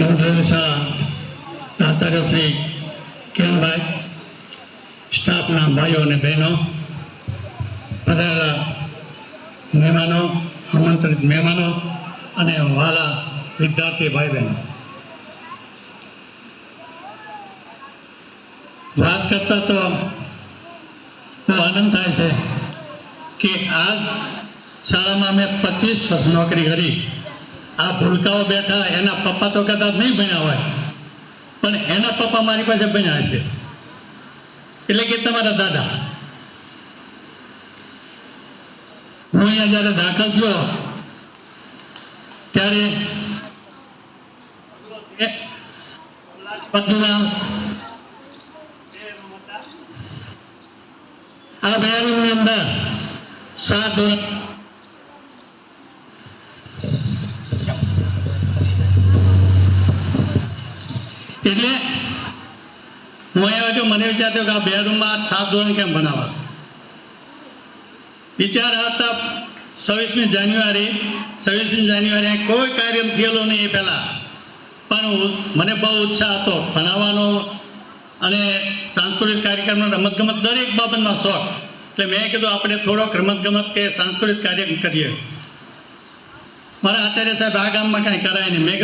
કેન્દ્રીય શાળા આચાર્ય શ્રી કેનભાઈ, સ્ટાફના ભાઈઓ અને બહેનો, પધારેલા મહેમાનો, આમંત્રિત મહેમાનો અને વાલા વિદ્યાર્થી ભાઈ બહેનો, વાત કરતા તો બહુ આનંદ થાય છે કે આજ શાળામાં મેં 25 વર્ષ નોકરી કરી. આ ભૂલકાઓ બેઠા, એના પપ્પા તો કદાચ નહીં ભણ્યા હોય, પણ એના પપ્પા મારી પાસે ભણ્યા છે, એટલે કે તમારા દાદા. હું અહીંયા જ્યારે દાખલ થયો ત્યારે આ બે રૂમની અંદર 7 ધોરણ એટલે હું આવ્યો છું. મને વિચાર થયો કે આ 2 રૂમમાં 7 ધોરણ કેમ બનાવવા. વિચાર હતા 26મી જાન્યુઆરી કોઈ કાર્ય થયેલો નહીં એ પહેલાં, પણ મને બહુ ઉત્સાહ હતો ભણાવવાનો અને સાંસ્કૃતિક કાર્યક્રમનો, રમતગમત દરેક બાબતમાં શોખ. એટલે મેં કીધું આપણે થોડોક રમતગમત કે સાંસ્કૃતિક કાર્યક્રમ કરીએ. મારા આચાર્ય સાહેબ આ ગામમાં કાંઈ કરાય નહીં. મેં કીધું